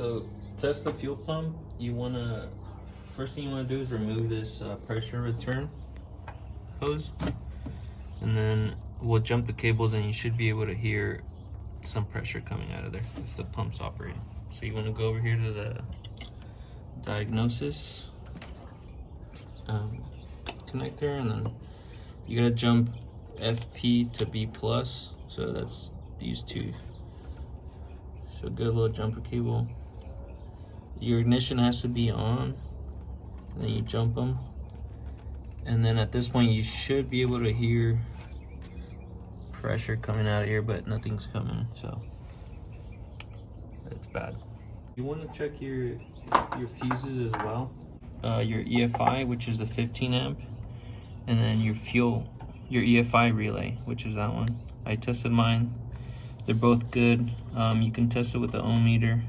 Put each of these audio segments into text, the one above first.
So test the fuel pump. First thing you want to do is remove this pressure return hose, and then we'll jump the cables and you should be able to hear some pressure coming out of there if the pump's operating. So you want to go over here to the diagnosis connector, and then you gotta jump FP to B plus, so that's these two. So get a little jumper cable. Your ignition has to be on, and then you jump them, and then at this point you should be able to hear pressure coming out of here, but nothing's coming, so it's bad. You want to check your fuses as well. Your EFI, which is the 15 amp, and then your EFI relay, which is that one. I tested mine. They're both good. You can test it with the ohm meter.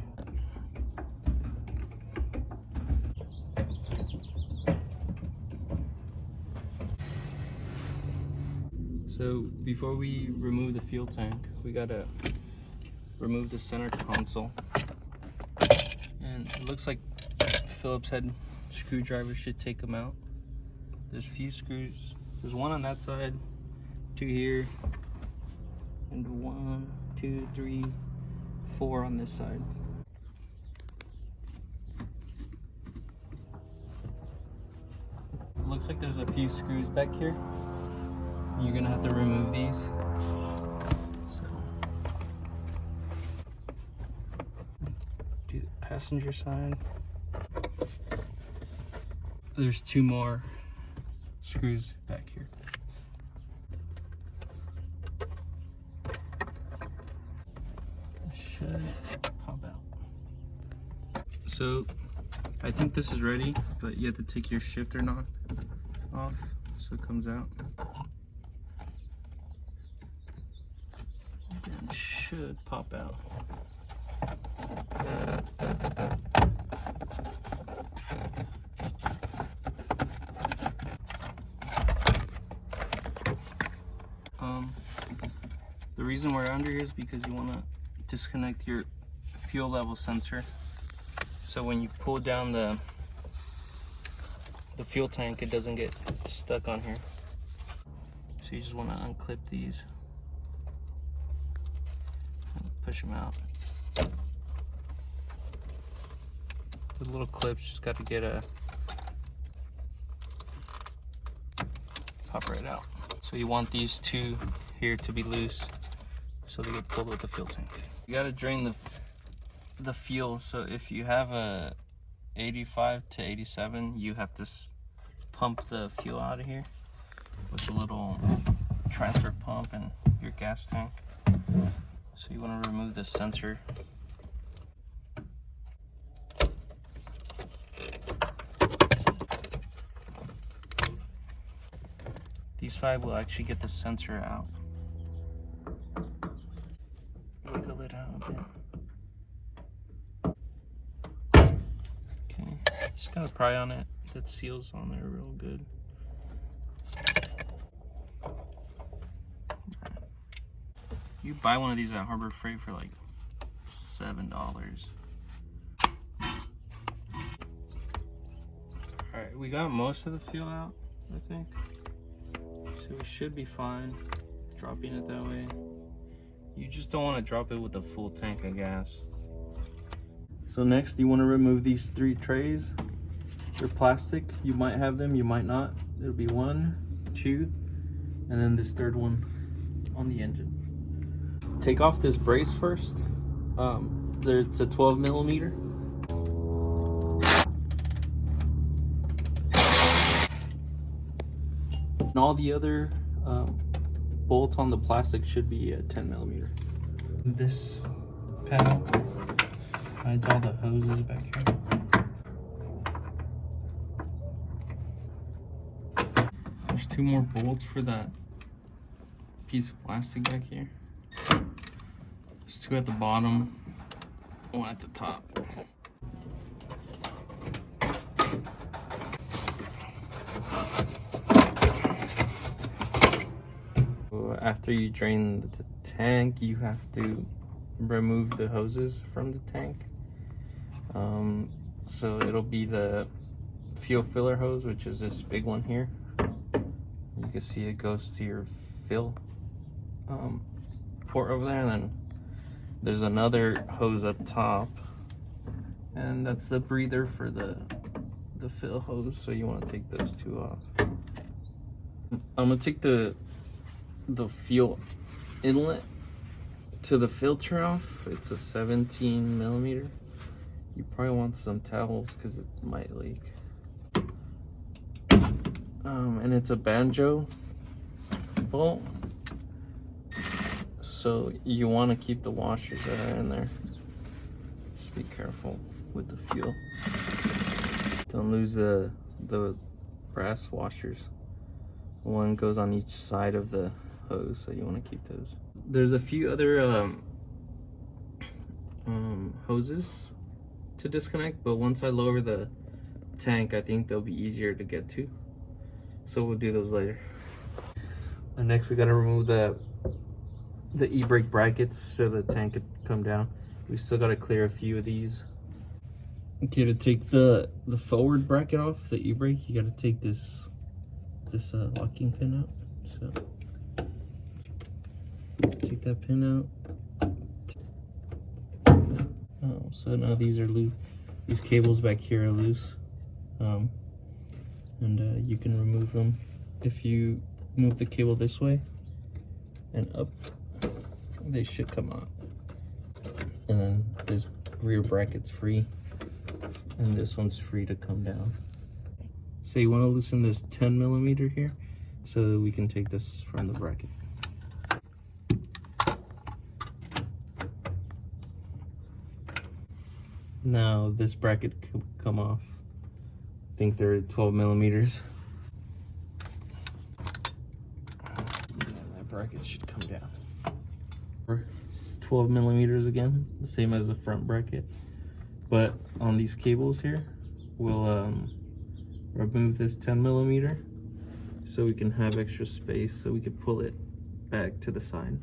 So before we remove the fuel tank, we gotta remove the center console. And it looks like Phillips head screwdriver should take them out. There's a few screws. There's one on that side, two here, and 1, 2, 3, 4 on this side. It looks like there's a few screws back here. You're gonna have to remove these. So, do the passenger side. There's 2 more screws back here. It should pop out. So I think this is ready, but you have to take your shifter knob off so it comes out. And it should pop out. The reason we're under here is because you want to disconnect your fuel level sensor. So when you pull down the fuel tank, it doesn't get stuck on here. So you just want to unclip these and push them out. The little clips just got to get pop right out. So you want these 2 here to be loose, so they get pulled with the fuel tank. You got to drain the fuel. So if you have a 85 to 87, you have to pump the fuel out of here with a little transfer pump and your gas tank. So you want to remove the sensor. These 5 will actually get the sensor out. Wiggle it out a bit. Okay, just gotta pry on it. That seal's on there real good. You buy one of these at Harbor Freight for like $7. Alright, we got most of the fuel out, I think. So we should be fine dropping it that way. You just don't want to drop it with a full tank of gas. So next you want to remove these 3 trays. They're plastic. You might have them, you might not. It'll be 1, 2, and then this 3rd one on the engine. Take off this brace first. There's a 12 millimeter. And all the other bolts on the plastic should be a 10 millimeter. This panel hides all the hoses back here. There's 2 more bolts for that piece of plastic back here. There's 2 at the bottom, 1 at the top. After you drain the tank, you have to remove the hoses from the tank. So it'll be the fuel filler hose, which is this big one here. You can see it goes to your fill port over there, and then there's another hose up top, and that's the breather for the fill hose. So you want to take those two off. I'm gonna take the fuel inlet to the filter off. It's a 17 millimeter. You probably want some towels because it might leak. And it's a banjo bolt, so you want to keep the washers that are in there. Just be careful with the fuel. Don't lose the brass washers. One goes on each side of the hose, so you want to keep those. There's a few other hoses to disconnect, but once I lower the tank, I think they'll be easier to get to. So we'll do those later. And next we gotta remove the e-brake brackets so the tank could come down. We still gotta clear a few of these. Okay, to take the forward bracket off the e-brake, you gotta take this locking pin out. So take that pin out. Oh, so now these are loose. These cables back here are loose. And you can remove them if you move the cable this way and up. They should come out. And then this rear bracket's free, and this one's free to come down. So you want to loosen this 10 millimeter here so that we can take this from the bracket. Now this bracket could come off. I think they're 12 millimeters. That bracket should come down. 12 millimeters again, the same as the front bracket. But on these cables here, we'll remove this 10 millimeter so we can have extra space so we can pull it back to the side.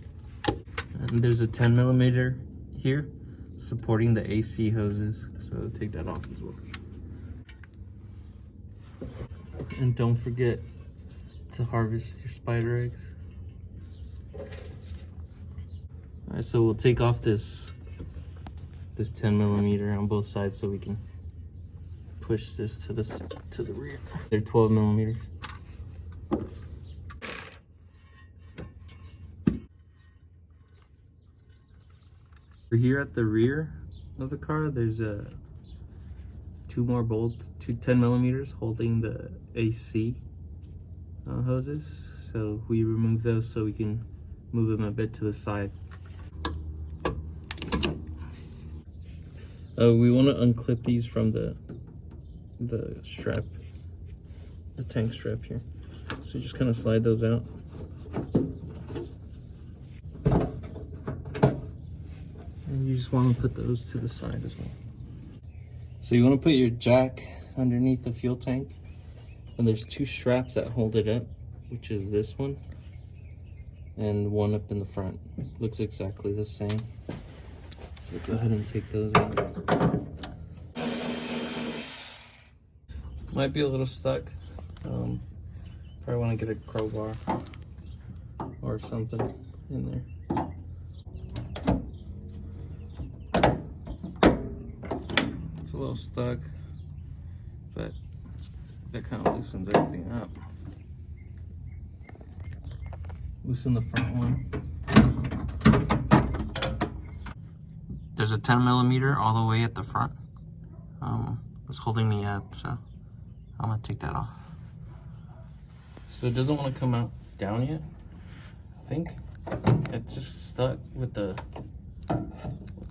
And there's a 10 millimeter here supporting the AC hoses, so take that off as well. And don't forget to harvest your spider eggs. Alright, so we'll take off this 10 millimeter on both sides so we can push this to the rear. They're 12 millimeters. Here at the rear of the car, there's two more bolts, 10 millimeters holding the AC hoses. So we remove those so we can move them a bit to the side. We want to unclip these from the strap, the tank strap here. So just kind of slide those out. And you just want to put those to the side as well. So you want to put your jack underneath the fuel tank, and there's two straps that hold it up, which is this one and one up in the front. Looks exactly the same. So go ahead and take those out. Might be a little stuck. Probably want to get a crowbar or something in there. It's a little stuck, but that kind of loosens everything up. Loosen the front one. There's a 10 millimeter all the way at the front. It's holding me up, so I'm gonna take that off. So it doesn't want to come out down yet, I think. It's just stuck with the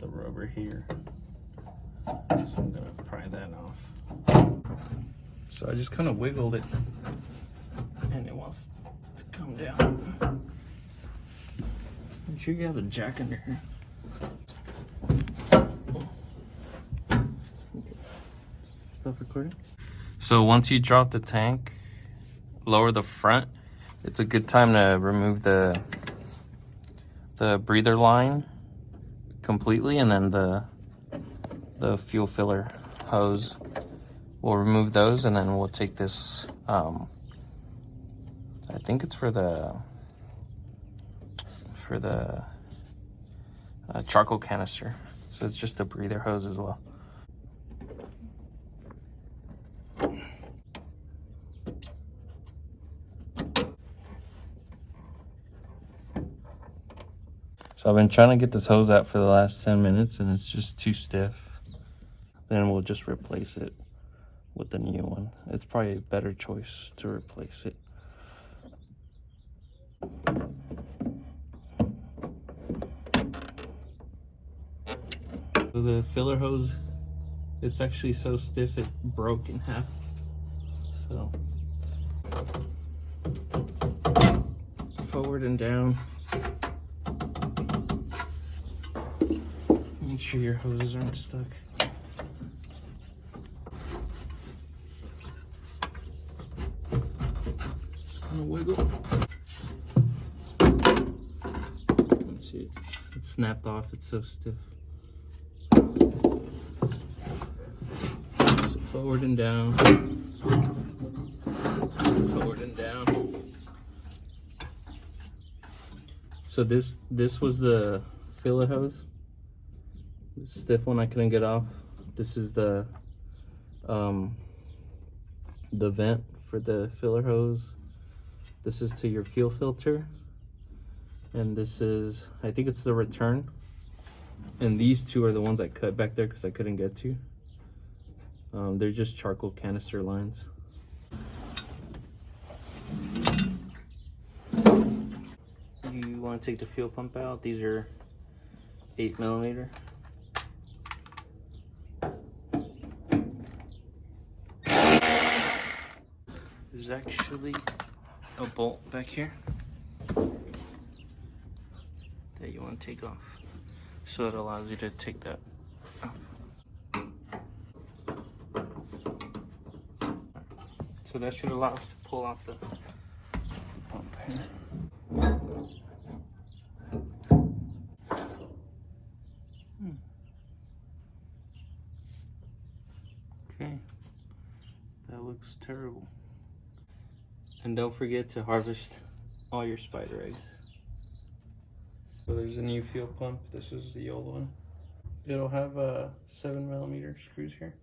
rubber here. So I'm gonna pry that off. So I just kind of wiggled it, and it wants to come down. Make sure you have a jack under here. Stop recording. So once you drop the tank, lower the front. It's a good time to remove the breather line completely, and then the fuel filler hose. We'll remove those, and then we'll take this, I think it's for the charcoal canister. So it's just a breather hose as well. So I've been trying to get this hose out for the last 10 minutes and it's just too stiff. Then we'll just replace it with the new one. It's probably a better choice to replace it. So the filler hose, it's actually so stiff it broke in half. So forward and down. Make sure your hoses aren't stuck. Just gonna wiggle. Let's see, it snapped off, it's so stiff. So forward and down. Forward and down. So this was the filler hose. Stiff one I couldn't get off. This is the vent for the filler hose. This is to your fuel filter, and this is, I think it's the return, and these two are the ones I cut back there because I couldn't get to. They're just charcoal canister lines. You want to take the fuel pump out. These are 8mm. There's actually a bolt back here that you want to take off, so it allows you to take that off. So that should allow us to pull off the pump here. Okay, that looks terrible. And don't forget to harvest all your spider eggs. So there's a new fuel pump. This is the old one. It'll have 7mm screws here.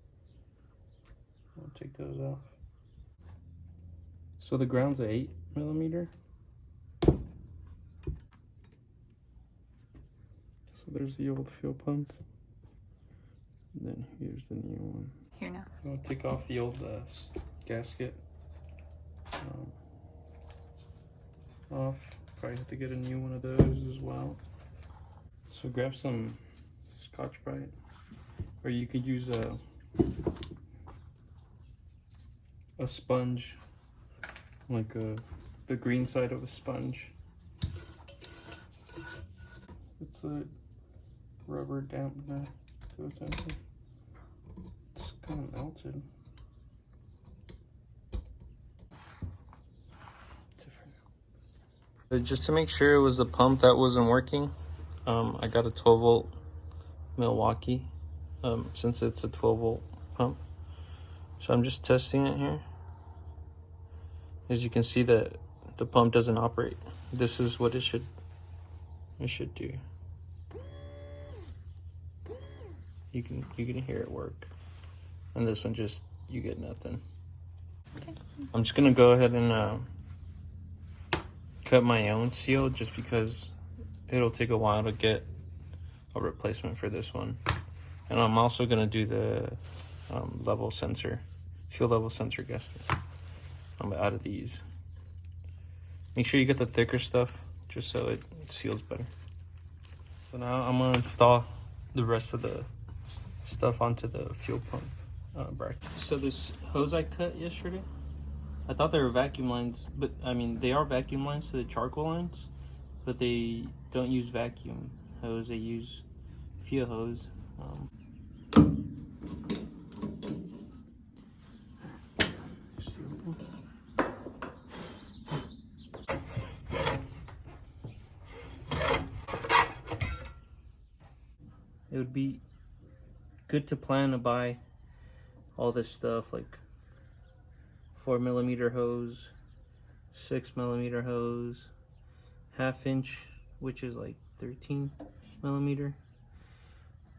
I'll take those off. So the ground's 8mm. So there's the old fuel pump. And then here's the new one. Here now. I'll take off the old gasket. Off. Probably have to get a new one of those as well. So grab some Scotch-Brite, or you could use a sponge, like the green side of a sponge. It's a rubber dampener. Goes down here. It's kind of melted. Just to make sure it was the pump that wasn't working, I got a 12-volt Milwaukee, since it's a 12-volt pump. So I'm just testing it here. As you can see, that the pump doesn't operate. This is what it should do. You can hear it work, and this one just, you get nothing. Okay. I'm just gonna go ahead and cut my own seal, just because it'll take a while to get a replacement for this one. And I'm also gonna do the level sensor, fuel level sensor gasket. Out of these. Make sure you get the thicker stuff, just so it seals better. So now I'm gonna install the rest of the stuff onto the fuel pump bracket. So this hose I cut yesterday, I thought they were vacuum lines, but I mean, they are vacuum lines to the charcoal lines, but they don't use vacuum hose, they use fuel hose. It would be good to plan to buy all this stuff, like 4mm hose, 6mm hose, 1/2 inch, which is like 13mm,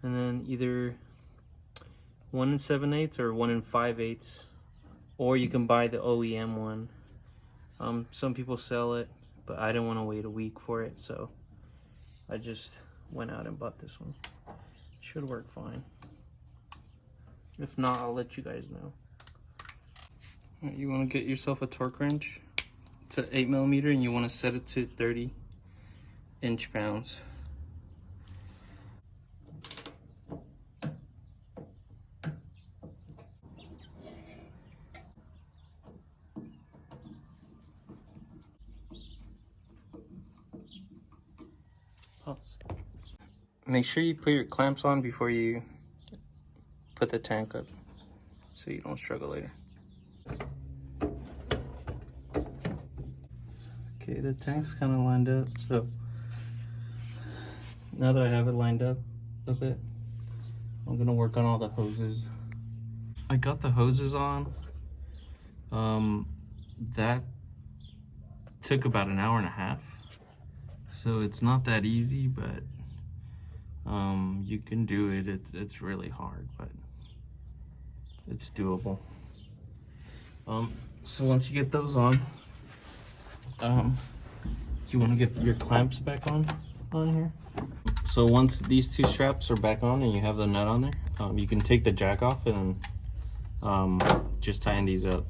and then either 1 7/8 or 1 5/8, or you can buy the OEM one. Some people sell it, but I didn't want to wait a week for it, so I just went out and bought this one. It should work fine. If not, I'll let you guys know. Right, you want to get yourself a torque wrench. It's an 8mm, and you want to set it to 30 inch-pounds. Make sure you put your clamps on before you put the tank up, so you don't struggle later. Okay, the tank's kind of lined up, so now that I have it lined up a bit, I'm gonna work on all the hoses. I got the hoses on. That took about an hour and a half, so it's not that easy, but you can do it. It's really hard, but it's doable. So once you get those on, you want to get your clamps back on here. So once these two straps are back on and you have the nut on there, you can take the jack off and just tighten these up.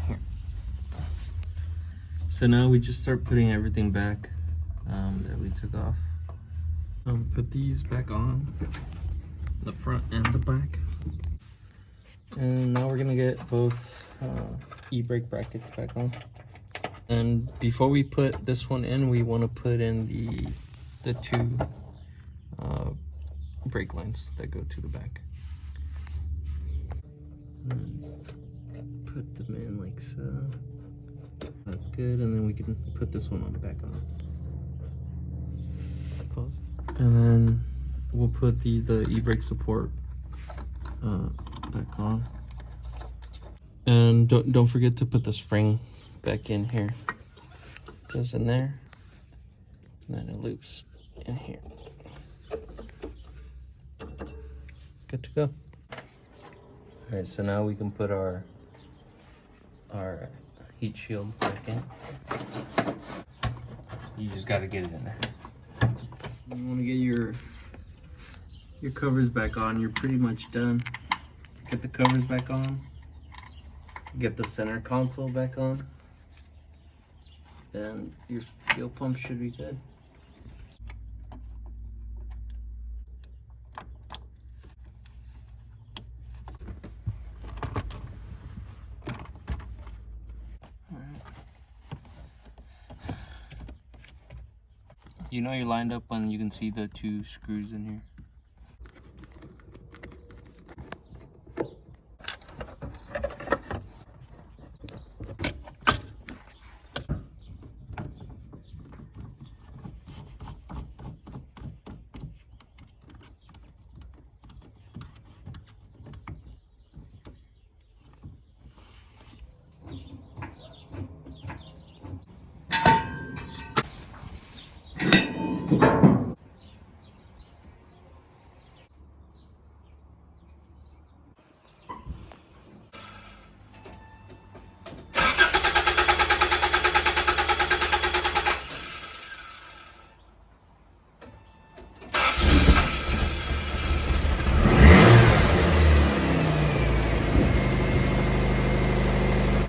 Here. So now we just start putting everything back that we took off. Put these back on, the front and the back. And now we're gonna get both e-brake brackets back on. And before we put this one in, we want to put in the two brake lines that go to the back. And put them in like so. That's good, and then we can put this one back on. Pause. And then we'll put the e-brake support back on. And don't forget to put the spring back in here. Goes in there, and then it loops in here. Good to go. All right, so now we can put our heat shield back in. You just got to get it in there. You want to get your covers back on. You're pretty much done. Get the covers back on. Get the center console back on. Then your fuel pump should be good. You know you're lined up when you can see the two screws in here.